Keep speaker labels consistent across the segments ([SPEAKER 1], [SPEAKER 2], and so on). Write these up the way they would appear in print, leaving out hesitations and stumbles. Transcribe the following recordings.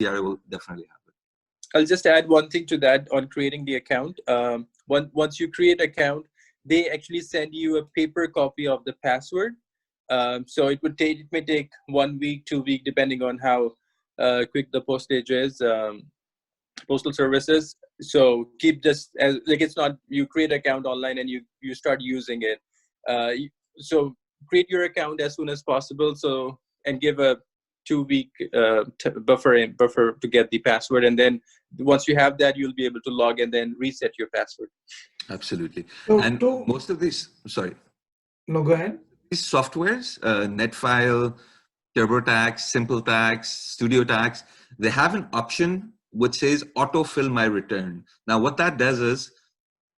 [SPEAKER 1] CRA will definitely have it.
[SPEAKER 2] I'll just add one thing to that on creating the account. Once you create account, they actually send you a paper copy of the password. So it may take 1 week, 2 weeks, depending on how quick the postage is, postal services. So keep just as like it's not you create account online and you start using it. So create your account as soon as possible. So and give a 2-week buffer to get the password, and then once you have that, you'll be able to log and then reset your password.
[SPEAKER 1] Absolutely.
[SPEAKER 3] So
[SPEAKER 1] and most of these, sorry.
[SPEAKER 3] No, go ahead.
[SPEAKER 1] These softwares, NetFile, TurboTax, SimpleTax, StudioTax, they have an option which says autofill my return. Now, what that does is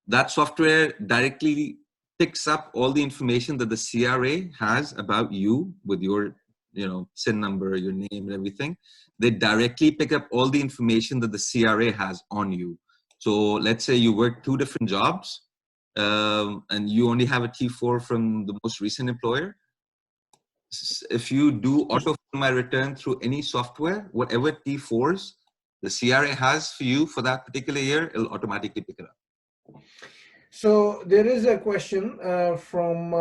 [SPEAKER 1] that software directly picks up all the information that the CRA has about you with your, SIN number, your name, and everything. They directly pick up all the information that the CRA has on you. So let's say you work 2 different jobs, and you only have a T4 from the most recent employer. If you do autofill my return through any software, whatever T4s the CRA has for you for that particular year, it'll automatically pick it up.
[SPEAKER 3] So there is a question from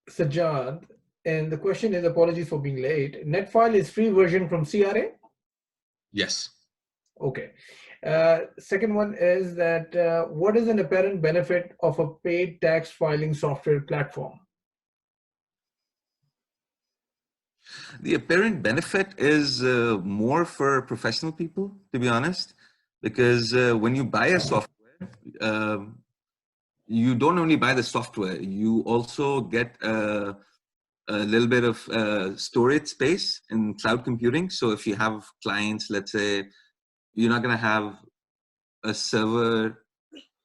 [SPEAKER 3] Sajjad, and the question is, apologies for being late. NetFile is free version from CRA?
[SPEAKER 1] Yes.
[SPEAKER 3] Okay. Second one is that what is an apparent benefit of a paid tax filing software platform?
[SPEAKER 1] The apparent benefit is more for professional people, to be honest, because when you buy a software, you don't only buy the software, you also get a little bit of storage space in cloud computing. So if you have clients, let's say, you're not going to have a server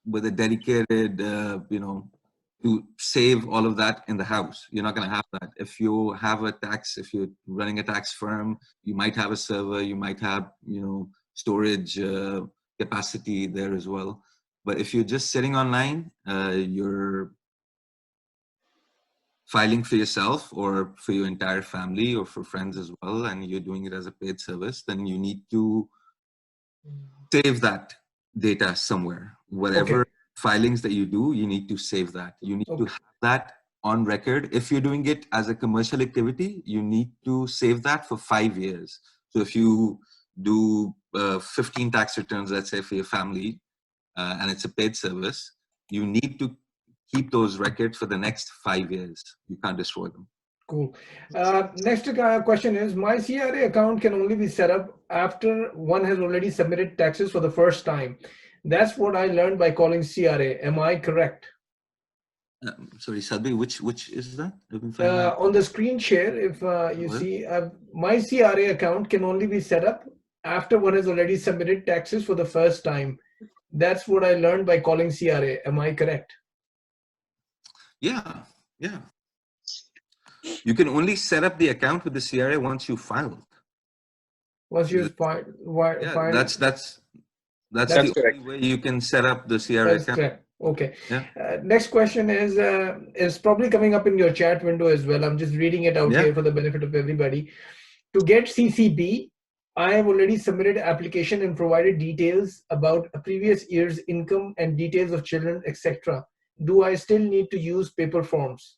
[SPEAKER 1] with a dedicated, to save all of that in the house. You're not going to have that. If you have if you're running a tax firm, you might have a server, you might have, storage capacity there as well. But if you're just sitting online, you're filing for yourself or for your entire family or for friends as well, and you're doing it as a paid service, then you need to save that data somewhere. Whatever filings that you do, you need to save that. You need to have that on record. If you're doing it as a commercial activity, you need to save that for 5 years. So if you do 15 tax returns, let's say for your family, and it's a paid service, you need to keep those records for the next 5 years. You can't destroy them.
[SPEAKER 3] Cool. Next question is, my CRA account can only be set up after one has already submitted taxes for the first time. That's what I learned by calling CRA. Am I correct?
[SPEAKER 1] Sorry, Sadbi, which is that?
[SPEAKER 3] On the screen share, if you see, my CRA account can only be set up after one has already submitted taxes for the first time. That's what I learned by calling CRA. Am I correct?
[SPEAKER 1] Yeah. You can only set up the account with the CRA once you filed.
[SPEAKER 3] Once you filed?
[SPEAKER 1] Yeah, that's the only way you can set up the CRA account.
[SPEAKER 3] Correct. Okay.
[SPEAKER 1] Yeah.
[SPEAKER 3] Next question is probably coming up in your chat window as well. I'm just reading it out here for the benefit of everybody. To get CCB, I have already submitted application and provided details about a previous year's income and details of children, etc. Do I still need to use paper forms?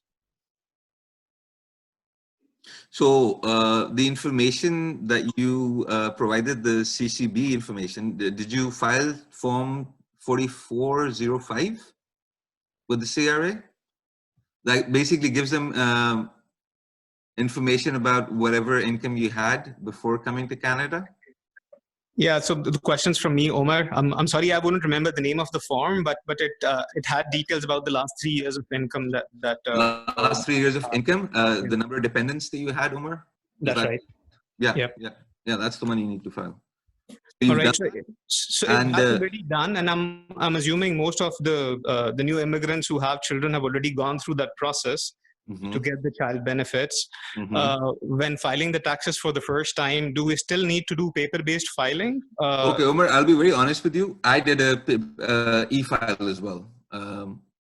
[SPEAKER 1] So the information that you provided, the CCB information, did you file form 4405 with the CRA? That basically gives them information about whatever income you had before coming to Canada?
[SPEAKER 4] Yeah, so the questions from me, Omar. I'm sorry, I wouldn't remember the name of the form, but it had details about the last 3 years of income
[SPEAKER 1] last 3 years of income, the number of dependents that you had, Omar.
[SPEAKER 4] That's right.
[SPEAKER 1] Yeah, that's the one you need to file.
[SPEAKER 4] So all right, so it has already done, and I'm assuming most of the new immigrants who have children have already gone through that process. To get the child benefits. When filing the taxes for the first time, do we still need to do paper-based filing?
[SPEAKER 1] Okay, Omar, I'll be very honest with you. I did a e-file as well.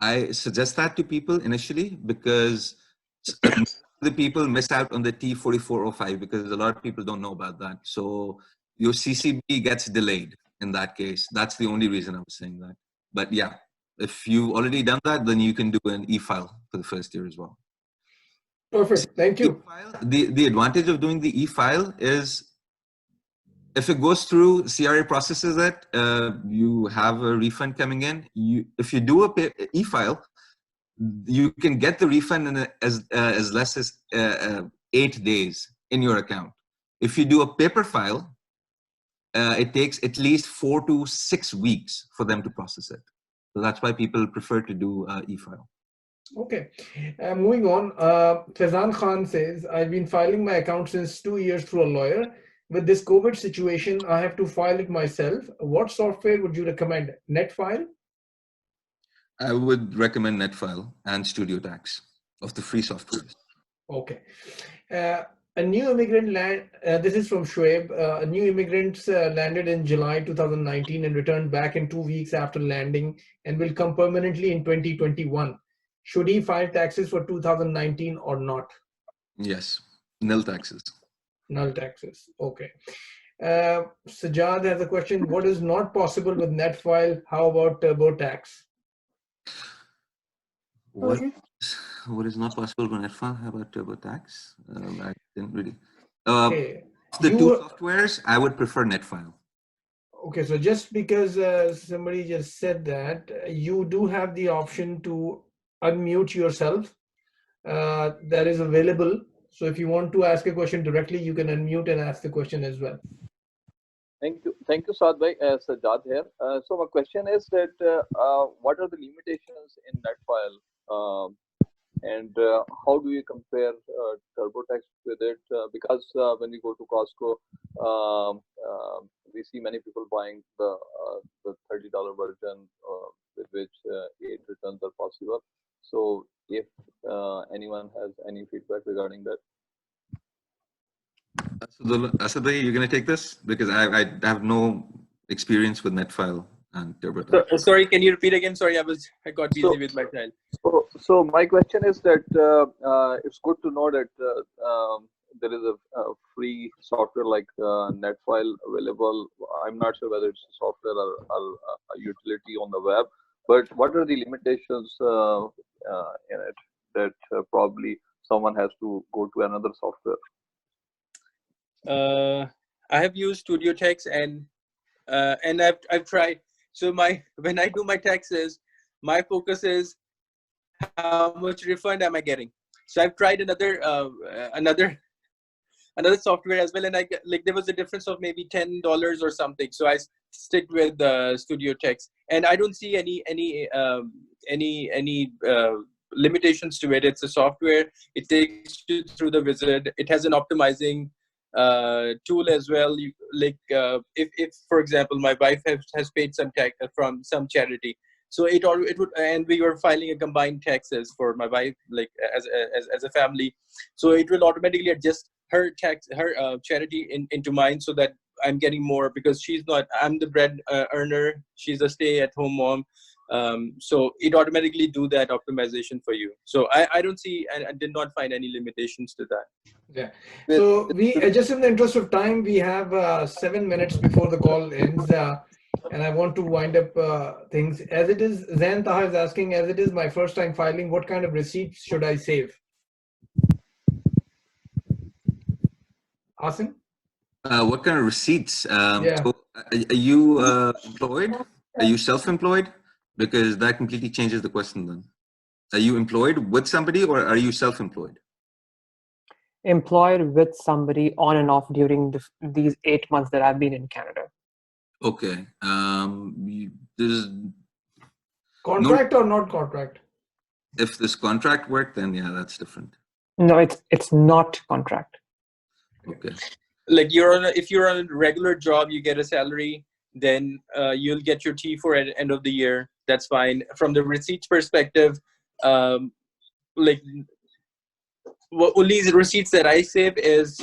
[SPEAKER 1] I suggest that to people initially because the people miss out on the T4405 because a lot of people don't know about that. So your CCB gets delayed in that case. That's the only reason I was saying that. But yeah, if you've already done that, then you can do an e-file for the first year as well.
[SPEAKER 3] Perfect. Thank you.
[SPEAKER 1] The advantage of doing the e-file is if it goes through, CRA processes it, you have a refund coming in. If you do a e-file, you can get the refund in as less as 8 days in your account. If you do a paper file, it takes at least 4 to 6 weeks for them to process it. So that's why people prefer to do e-file.
[SPEAKER 3] Okay, moving on. Faizan Khan says, I've been filing my account since 2 years through a lawyer. With this COVID situation, I have to file it myself. What software would you recommend? NetFile?
[SPEAKER 1] I would recommend NetFile and TurboTax of the free softwares.
[SPEAKER 3] Okay. A new immigrant this is from Shoaib. A new immigrant landed in July 2019 and returned back in 2 weeks after landing and will come permanently in 2021. Should he file taxes for 2019 or not?
[SPEAKER 1] Yes, nil taxes.
[SPEAKER 3] Null taxes. Okay. Sajad has a question. What is not possible with NetFile? How about TurboTax?
[SPEAKER 1] What is not possible with NetFile? How about TurboTax? I didn't really.
[SPEAKER 3] Okay.
[SPEAKER 1] The two softwares, I would prefer NetFile.
[SPEAKER 3] Okay, so just because somebody just said that, you do have the option to unmute yourself. That is available. So if you want to ask a question directly, you can unmute and ask the question as well.
[SPEAKER 5] Thank you, Saad bhai. Sajad here. So my question is that what are the limitations in NetFile, and how do you compare TurboTax with it? Because when we go to Costco, we see many people buying the $30 version with which 8 returns are possible. So if anyone has any feedback regarding that.
[SPEAKER 1] Assad, you're going to take this? Because I have no experience with NetFile and TurboTax.
[SPEAKER 2] Sorry, can you repeat again? Sorry, I got busy with my child.
[SPEAKER 5] So my question is that it's good to know that there is a free software like NetFile available. I'm not sure whether it's a software or a utility on the web, but what are the limitations in it that probably someone has to go to another software?
[SPEAKER 2] I have used TurboTax and I've tried. So when I do my taxes, my focus is how much refund am I getting. So I've tried another software as well, and there was a difference of maybe $10 or something. So I stick with TurboTax, and I don't see any limitations to it. It's a software. It takes you through the wizard. It has an optimizing tool as well. If for example my wife has paid some tax from some charity, so it would, and we were filing a combined taxes for my wife, like as a family, so it will automatically adjust her charity into mine, so that I'm getting more, because I'm the bread earner, she's a stay-at-home mom. So it automatically do that optimization for you. So I don't see, and I did not find any limitations to that.
[SPEAKER 3] Yeah. So we just in the interest of time, we have 7 minutes before the call ends, and I want to wind up things. As it is, Zain Taha is asking, as it is my first time filing, what kind of receipts should I save? Asim?
[SPEAKER 1] What kind of receipts?
[SPEAKER 3] Yeah.
[SPEAKER 1] So are you employed? Are you self-employed? Because that completely changes the question then. Are you employed with somebody, or are you self-employed?
[SPEAKER 6] Employed with somebody on and off during these 8 months that I've been in Canada.
[SPEAKER 1] Okay. There's
[SPEAKER 3] contract or not contract?
[SPEAKER 1] If this contract work, then yeah, that's different.
[SPEAKER 6] No, it's not contract.
[SPEAKER 1] Okay.
[SPEAKER 2] Like if you're on a regular job, you get a salary, then you'll get your T4 at the end of the year. That's fine. From the receipts perspective, only the receipts that I save is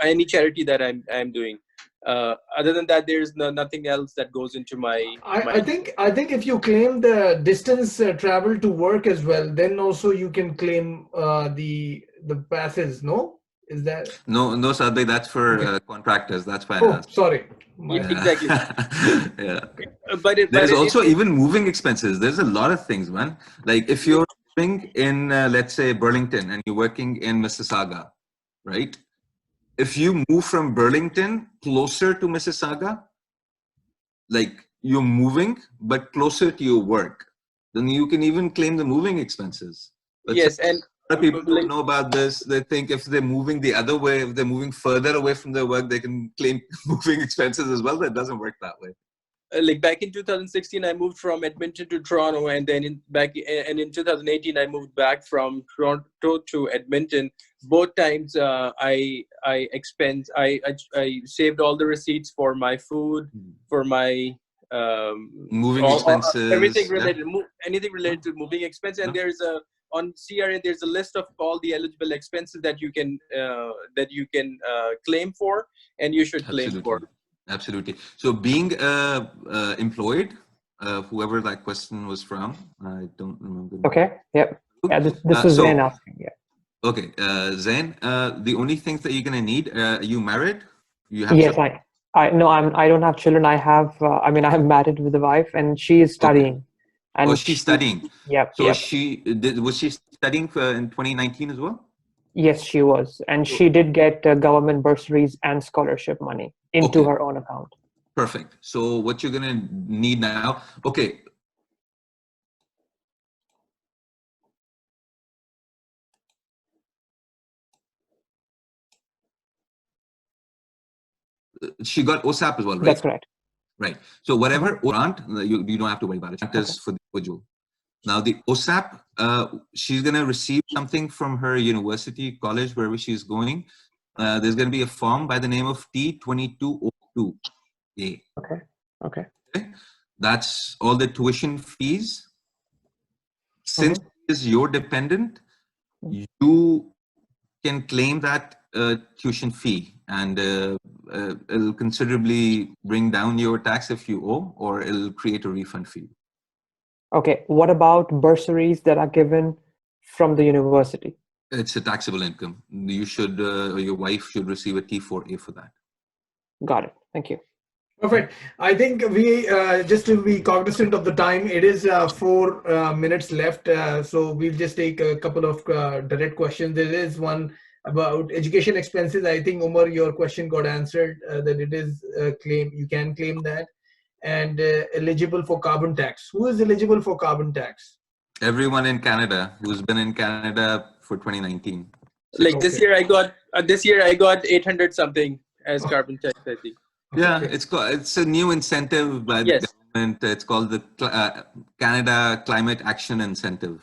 [SPEAKER 2] any charity that I'm doing. Other than that, there's nothing else that goes into my.
[SPEAKER 3] I think if you claim the distance travel to work as well, then also you can claim the passes. No, Is that?
[SPEAKER 1] No, Sadbhai, that's for contractors. That's why I
[SPEAKER 3] Oh,
[SPEAKER 1] asked.
[SPEAKER 3] sorry.
[SPEAKER 1] Yeah.
[SPEAKER 2] Exactly.
[SPEAKER 1] Yeah.
[SPEAKER 2] But
[SPEAKER 1] There's also even moving expenses. There's a lot of things, man. Like if you're living in, let's say, Burlington and you're working in Mississauga, right? If you move from Burlington closer to Mississauga, like you're moving, but closer to your work, then you can even claim the moving expenses. But
[SPEAKER 2] yes, and
[SPEAKER 1] a lot of people don't know about this. They think if they're moving the other way, if they're moving further away from their work, they can claim moving expenses as well. That doesn't work that way.
[SPEAKER 2] Like back in 2016, I moved from Edmonton to Toronto, and then in 2018, I moved back from Toronto to Edmonton. Both times, I saved all the receipts for my food, for my
[SPEAKER 1] moving expenses,
[SPEAKER 2] everything related, anything related to moving expense. And there's on CRA, there's a list of all the eligible expenses that you can claim for, and you should claim for.
[SPEAKER 1] Absolutely. So being employed, whoever that question was from, I don't remember.
[SPEAKER 6] Okay. Yep. Yeah, this was Zain asking. Yeah.
[SPEAKER 1] Okay, Zain, the only things that you're gonna need, are you married? You have
[SPEAKER 6] yes, I don't have children. I have. I'm married with a wife, and she is studying.
[SPEAKER 1] Okay. And she's studying.
[SPEAKER 6] Yep.
[SPEAKER 1] So
[SPEAKER 6] yep.
[SPEAKER 1] was she studying in 2019 as well?
[SPEAKER 6] Yes, she was, and she did get government bursaries and scholarship money into her own account.
[SPEAKER 1] Perfect. So what you're gonna need now? Okay. She got OSAP as well, right?
[SPEAKER 6] That's correct.
[SPEAKER 1] Right. So whatever grant, you don't have to worry about it. Just for the individual. Now the OSAP, she's going to receive something from her university, college, wherever she's going. There's going to be a form by the name of T2202A.
[SPEAKER 6] Okay.
[SPEAKER 1] That's all the tuition fees. Since it is your dependent, you can claim that tuition fee, and it'll considerably bring down your tax if you owe, or it'll create a refund fee.
[SPEAKER 6] Okay. What about bursaries that are given from the university?
[SPEAKER 1] It's a taxable income. You should, your wife should receive a T4A for that.
[SPEAKER 6] Got it. Thank you.
[SPEAKER 3] Perfect. I think we, just to be cognizant of the time, it is 4 minutes left. So we'll just take a couple of direct questions. There is one about education expenses. I think, Umar, your question got answered, that it is claim, you can claim that. And eligible for carbon tax. Who is eligible for carbon tax?
[SPEAKER 1] Everyone in Canada who's been in Canada for 2019.
[SPEAKER 2] Like this year I got 800 something as carbon tax, I think.
[SPEAKER 1] Yeah, it's a new incentive by the government. It's called the Canada Climate Action Incentive.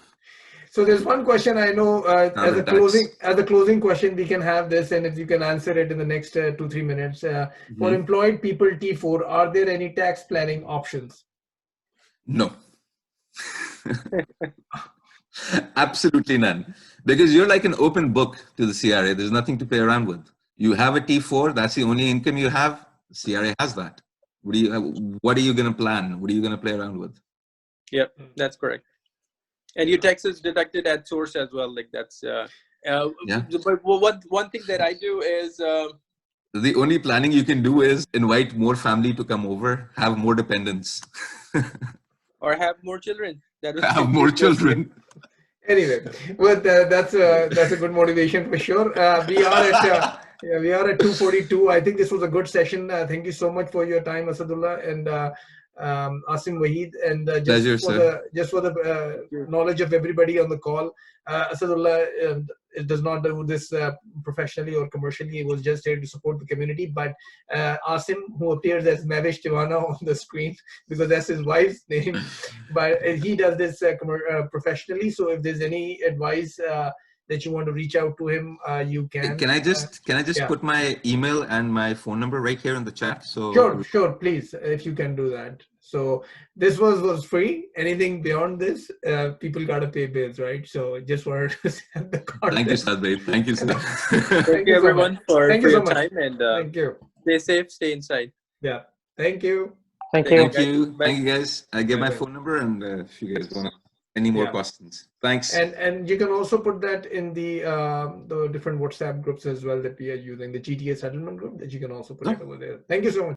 [SPEAKER 3] So there's one question I know, as a closing question, we can have this, and if you can answer it in the next 2-3 minutes. For employed people T4, are there any tax planning options?
[SPEAKER 1] No. Absolutely none. Because you're like an open book to the CRA. There's nothing to play around with. You have a T4, that's the only income you have. The CRA has that. What are you going to plan? What are you going to play around with?
[SPEAKER 2] Yep, that's correct. And your tax is deducted at source as well. Like that's But one thing that I do is
[SPEAKER 1] the only planning you can do is invite more family to come over, have more dependents,
[SPEAKER 2] or have more children.
[SPEAKER 1] Have more children.
[SPEAKER 3] Anyway, well, that's a good motivation for sure. We are at 2:42. I think this was a good session. Thank you so much for your time, Asadullah and Asim, Waheed, and just for the knowledge of everybody on the call. Asadullah does not do this professionally or commercially. He was just here to support the community. But Asim, who appears as Mavish Tiwana on the screen because that's his wife's name, but he does this professionally. So if there's any advice that you want to reach out to him, you can.
[SPEAKER 1] Can I just put my email and my phone number right here in the chat? So
[SPEAKER 3] sure, please, if you can do that. So this was free. Anything beyond this, people gotta pay bills, right? So just wanted to send the card.
[SPEAKER 1] Thank you, Sadbhai. Thank you, Sadbhai.
[SPEAKER 2] Thank you, everyone, for your time, and
[SPEAKER 3] thank you.
[SPEAKER 2] Stay safe, stay inside.
[SPEAKER 3] Yeah. Thank you.
[SPEAKER 6] Thank you.
[SPEAKER 1] Thank you, guys. I give my phone number, and if you guys want to any more questions. Thanks.
[SPEAKER 3] And you can also put that in the different WhatsApp groups as well that we are using, the GTA settlement group, that you can also put it over there. Thank you so much.